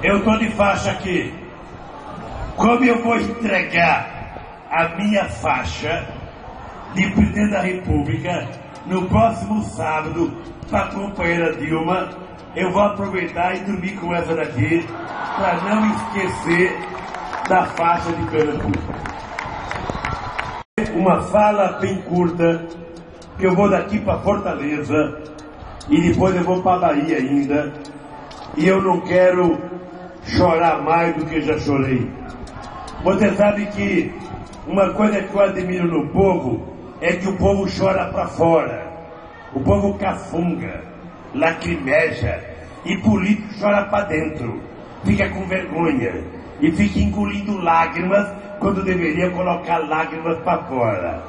Eu estou de faixa aqui. Como eu vou entregar a minha faixa de presidente da República no próximo sábado para a companheira Dilma, eu vou aproveitar e dormir com essa daqui para não esquecer da faixa de Pernambuco. Uma fala bem curta, que eu vou daqui para Fortaleza e depois eu vou para a Bahia ainda, e eu não quero chorar mais do que já chorei. Você sabe que uma coisa que eu admiro no povo é que o povo chora para fora, o povo cafunga, lacrimeja, e político chora para dentro, fica com vergonha e fica engolindo lágrimas quando deveria colocar lágrimas para fora.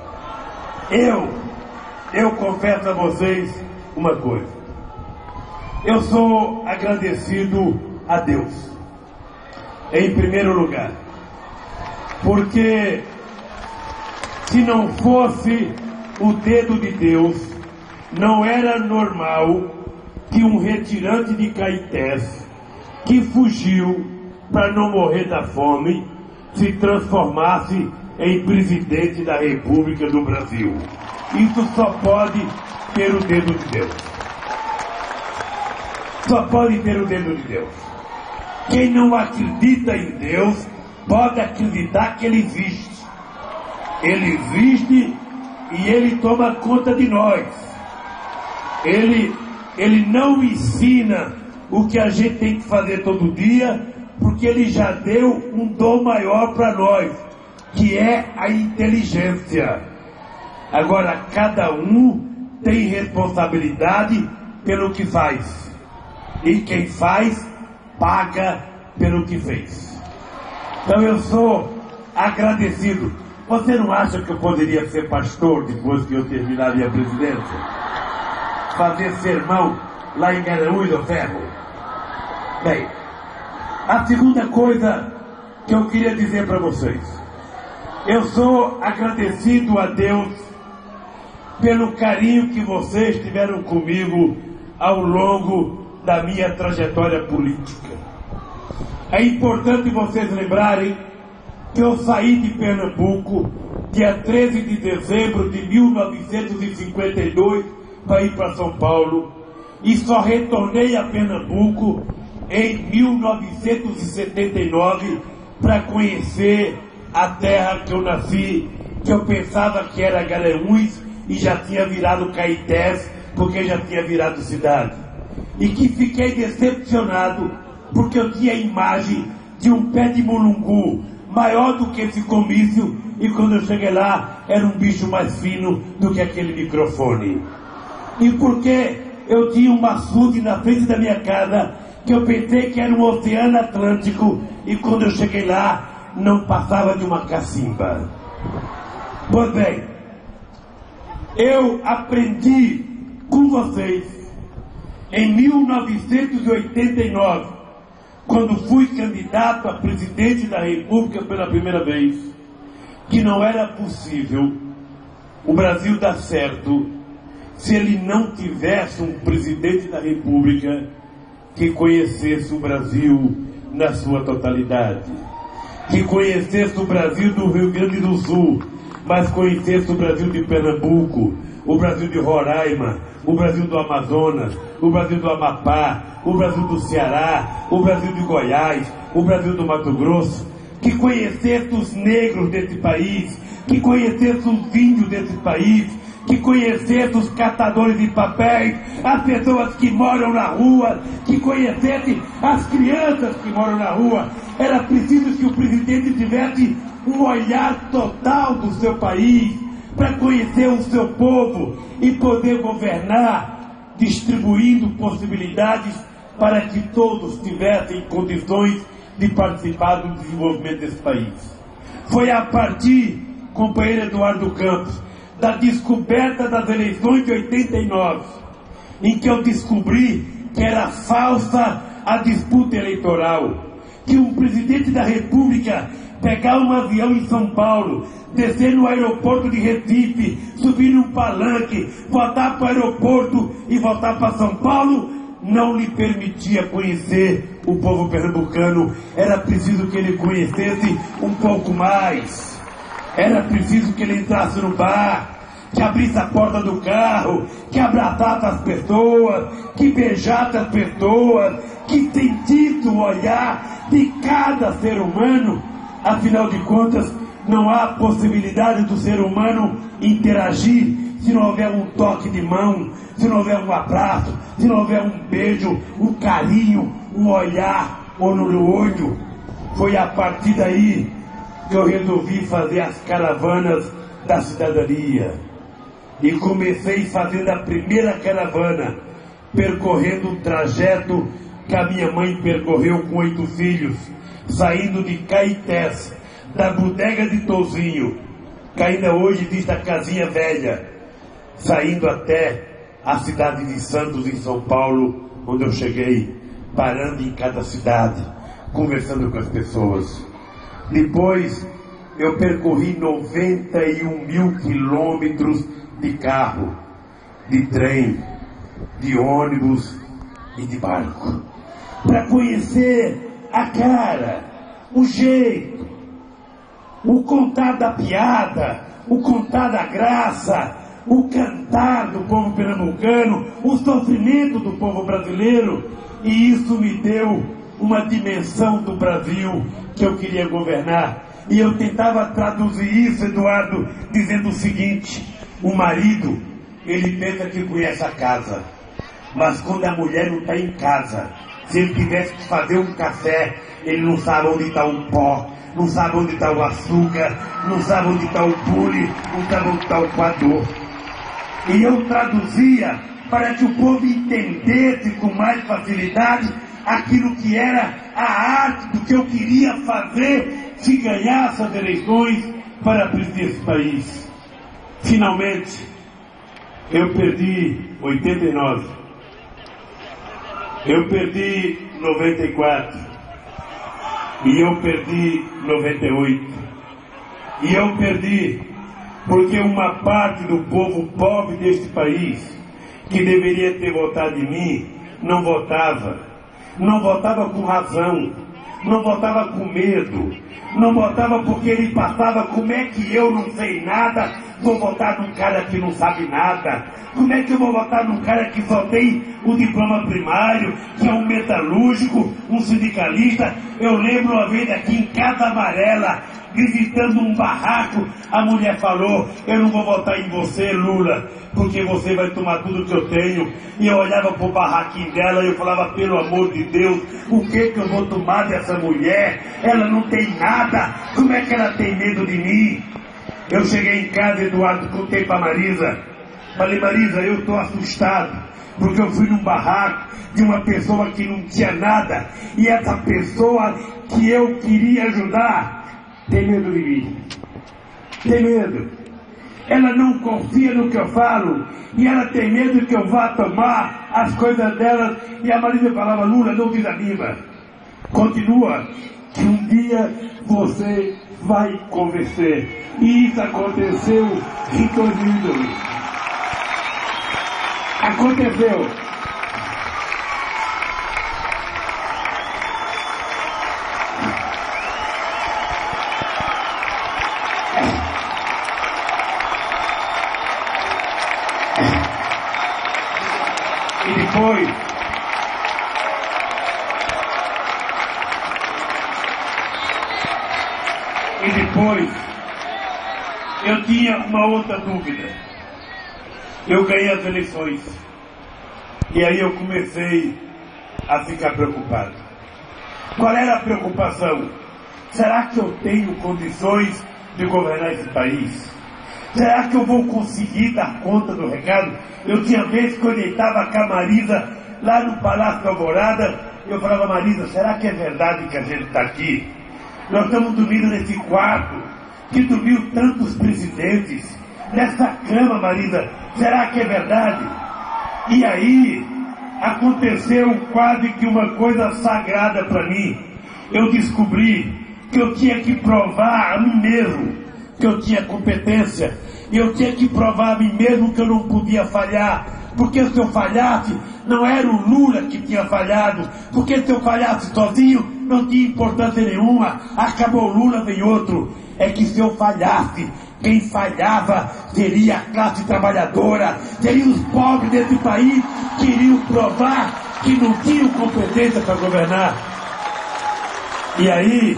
Eu confesso a vocês uma coisa. Eu sou agradecido a Deus, em primeiro lugar, porque se não fosse o dedo de Deus, não era normal que um retirante de Caetés, que fugiu para não morrer da fome, se transformasse em presidente da República do Brasil. Isso só pode ter o dedo de Deus. Só pode ter o dedo de Deus. Quem não acredita em Deus pode acreditar que Ele existe. Ele existe e Ele toma conta de nós. Ele não ensina o que a gente tem que fazer todo dia, porque Ele já deu um dom maior para nós, que é a inteligência. Agora, cada um tem responsabilidade pelo que faz. E quem faz, paga pelo que fez. Então eu sou agradecido. Você não acha que eu poderia ser pastor depois que eu terminar a minha presidência? Fazer sermão lá em Garanhuns do Ferro? Bem, a segunda coisa que eu queria dizer para vocês. Eu sou agradecido a Deus pelo carinho que vocês tiveram comigo ao longo da minha trajetória política. É importante vocês lembrarem que eu saí de Pernambuco dia 13 de dezembro de 1952 para ir para São Paulo e só retornei a Pernambuco em 1979 para conhecer a terra que eu nasci, que eu pensava que era Garanhuns e já tinha virado Caetés, porque já tinha virado cidade. E que fiquei decepcionado, porque eu tinha a imagem de um pé de mulungu maior do que esse comício, e quando eu cheguei lá, era um bicho mais fino do que aquele microfone. E porque eu tinha um açude na frente da minha casa, que eu pensei que era um oceano Atlântico, e quando eu cheguei lá, não passava de uma cacimba. Pois bem, eu aprendi com vocês em 1989, quando fui candidato a presidente da República pela primeira vez, que não era possível o Brasil dar certo se ele não tivesse um presidente da República que conhecesse o Brasil na sua totalidade, que conhecesse o Brasil do Rio Grande do Sul, mas conhecesse o Brasil de Pernambuco, o Brasil de Roraima, o Brasil do Amazonas, o Brasil do Amapá, o Brasil do Ceará, o Brasil de Goiás, o Brasil do Mato Grosso, que conhecesse os negros desse país, que conhecesse os índios desse país, que conhecesse os catadores de papéis, as pessoas que moram na rua, que conhecesse as crianças que moram na rua. Era preciso que o presidente tivesse um olhar total do seu país, para conhecer o seu povo e poder governar, distribuindo possibilidades para que todos tivessem condições de participar do desenvolvimento desse país. Foi a partir, companheiro Eduardo Campos, da descoberta das eleições de 89, em que eu descobri que era falsa a disputa eleitoral, que um presidente da República pegar um avião em São Paulo, descer no aeroporto de Recife, subir num palanque, voltar para o aeroporto e voltar para São Paulo, não lhe permitia conhecer o povo pernambucano. Era preciso que ele conhecesse um pouco mais. Era preciso que ele entrasse no bar, que abrisse a porta do carro, que abraçasse as pessoas, que beijasse as pessoas, que sentisse o olhar de cada ser humano. Afinal de contas, não há possibilidade do ser humano interagir se não houver um toque de mão, se não houver um abraço, se não houver um beijo, um carinho, um olhar, olho no olho. Foi a partir daí que eu resolvi fazer as caravanas da cidadania. E comecei fazendo a primeira caravana, percorrendo o trajeto que a minha mãe percorreu com 8 filhos, saindo de Caetés, da bodega de Tozinho, que ainda hoje existe a casinha velha, saindo até a cidade de Santos, em São Paulo, onde eu cheguei, parando em cada cidade, conversando com as pessoas. Depois eu percorri 91 mil quilômetros de carro, de trem, de ônibus e de barco, para conhecer a cara, o jeito, o contar da piada, o contar da graça, o cantar do povo pernambucano, o sofrimento do povo brasileiro. E isso me deu uma dimensão do Brasil que eu queria governar. E eu tentava traduzir isso, Eduardo, dizendo o seguinte: o marido, ele pensa que conhece a casa, mas quando a mulher não está em casa, se ele tivesse que fazer um café, ele não sabe onde está o pó, não sabe onde está o açúcar, não sabe onde está o bule, não sabe onde está o coador. E eu traduzia para que o povo entendesse com mais facilidade aquilo que era a arte do que eu queria fazer se ganhasse as eleições para presidir esse país. Finalmente, eu perdi 89, eu perdi 94, e eu perdi 98, e eu perdi porque uma parte do povo pobre deste país, que deveria ter votado em mim, não votava. Não votava com razão, não votava com medo, não votava porque ele passava: como é que eu não sei nada, vou votar num cara que não sabe nada? Como é que eu vou votar num cara que só tem o diploma primário, que é um metalúrgico, um sindicalista? Eu lembro uma vez aqui em Casa Amarela, visitando um barraco, a mulher falou: eu não vou votar em você, Lula, porque você vai tomar tudo que eu tenho. E eu olhava pro barraquinho dela e eu falava: pelo amor de Deus, o que eu vou tomar dessa mulher? Ela não tem nada, como é que ela tem medo de mim? Eu cheguei em casa, Eduardo, contei pra Marisa, falei: Marisa, eu tô assustado, porque eu fui num barraco de uma pessoa que não tinha nada, e essa pessoa que eu queria ajudar tem medo de mim, tem medo. Ela não confia no que eu falo, e ela tem medo que eu vá tomar as coisas dela. E a Marisa falava: Lula, não desanima, continua, que um dia você vai convencer. E isso aconteceu em 2002. Aconteceu. E depois eu tinha uma outra dúvida. Eu ganhei as eleições, e aí eu comecei a ficar preocupado. Qual era a preocupação? Será que eu tenho condições de governar esse país? Será que eu vou conseguir dar conta do recado? Eu tinha vezes que eu deitava com a Marisa lá no Palácio da Alvorada, eu falava: Marisa, será que é verdade que a gente está aqui? Nós estamos dormindo nesse quarto que dormiu tantos presidentes, nessa cama, Marisa, será que é verdade? E aí aconteceu quase que uma coisa sagrada para mim. Eu descobri que eu tinha que provar a mim mesmo que eu tinha competência, e eu tinha que provar a mim mesmo que eu não podia falhar. porque se eu falhasse, não era o Lula que tinha falhado, porque se eu falhasse sozinho, não tinha importância nenhuma, acabou o Lula, vem outro. É que se eu falhasse, quem falhava seria a classe trabalhadora, seriam os pobres desse país que iriam provar que não tinham competência para governar. E aí,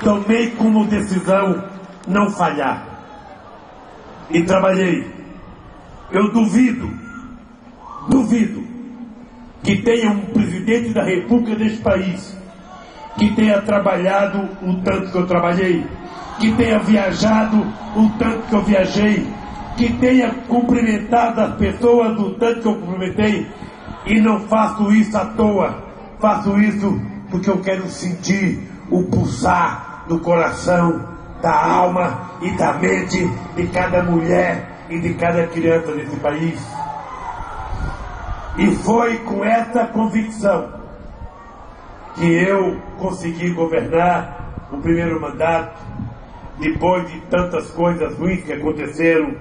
tomei como decisão não falhar. E trabalhei. Eu duvido que tenha um presidente da República deste país que tenha trabalhado o tanto que eu trabalhei, que tenha viajado o tanto que eu viajei, que tenha cumprimentado as pessoas o tanto que eu cumprimentei. E não faço isso à toa, faço isso porque eu quero sentir o pulsar do coração, da alma e da mente de cada mulher e de cada criança desse país. E foi com essa convicção que eu consegui governar o primeiro mandato, depois de tantas coisas ruins que aconteceram,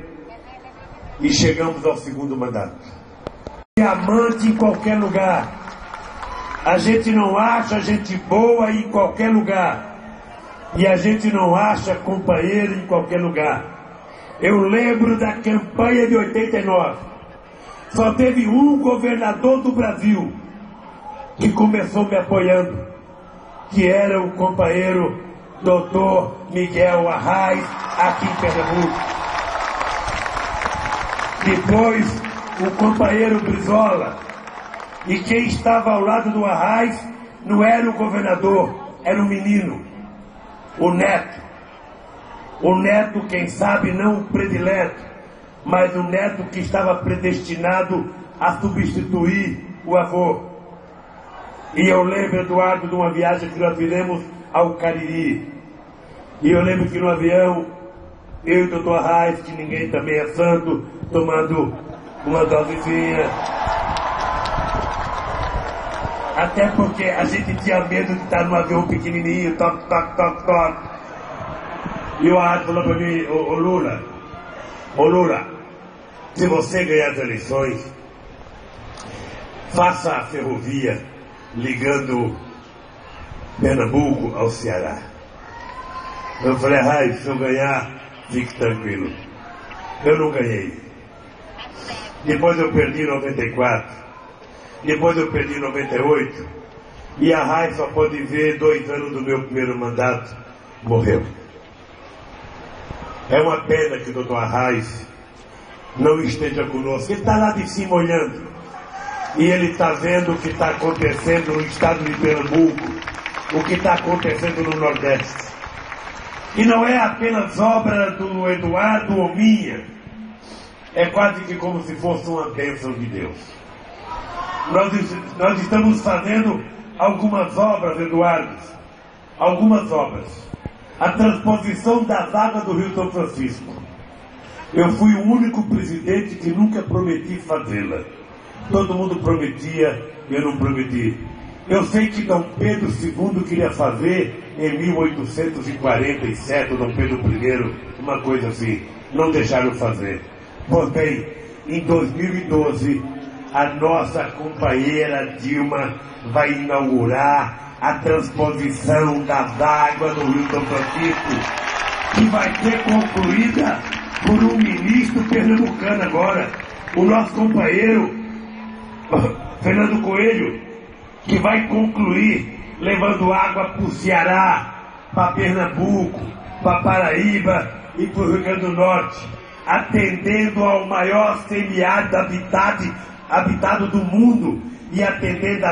e chegamos ao segundo mandato. Diamante em qualquer lugar. A gente não acha gente boa em qualquer lugar. E a gente não acha companheiro em qualquer lugar. Eu lembro da campanha de 89. Só teve um governador do Brasil que começou me apoiando, que era o companheiro Dr. Miguel Arraes, aqui em Pernambuco. Depois, o companheiro Brizola. E quem estava ao lado do Arraes não era o governador, era o menino, o neto. O neto, quem sabe, não o predileto, mas o neto que estava predestinado a substituir o avô. E eu lembro, Eduardo, de uma viagem que nós fizemos ao Cariri. E eu lembro que no avião, eu e o doutor Arraes, que ninguém também é santo, tomando uma dosezinha. Até porque a gente tinha medo de estar num avião pequenininho, toque, toque, toque, toque. E o Arraes falou para mim, ô Lula, se você ganhar as eleições, faça a ferrovia ligando Pernambuco ao Ceará. Eu falei, Arraes, se eu ganhar, fique tranquilo. Eu não ganhei. Depois eu perdi em 94. Depois eu perdi em 98. E a Arraes só pode ver 2 anos do meu primeiro mandato. Morreu. É uma pena que o doutor Arraes não esteja conosco. Ele está lá de cima olhando. E ele está vendo o que está acontecendo no estado de Pernambuco, o que está acontecendo no Nordeste. E não é apenas obra do Eduardo ou minha. É quase que como se fosse uma bênção de Deus. Nós estamos fazendo algumas obras, Eduardo. Algumas obras. A transposição das águas do Rio São Francisco. Eu fui o único presidente que nunca prometi fazê-la. Todo mundo prometia, eu não prometi. Eu sei que Dom Pedro II queria fazer em 1847, Dom Pedro I, uma coisa assim. Não deixaram fazer. Pois bem, em 2012, a nossa companheira Dilma vai inaugurar a transposição das águas do Rio São Francisco, que vai ser concluída por um ministro pernambucano agora, o nosso companheiro Fernando Coelho, que vai concluir levando água para o Ceará, para Pernambuco, para Paraíba e para o Rio Grande do Norte, atendendo ao maior semiárido habitado do mundo e atendendo a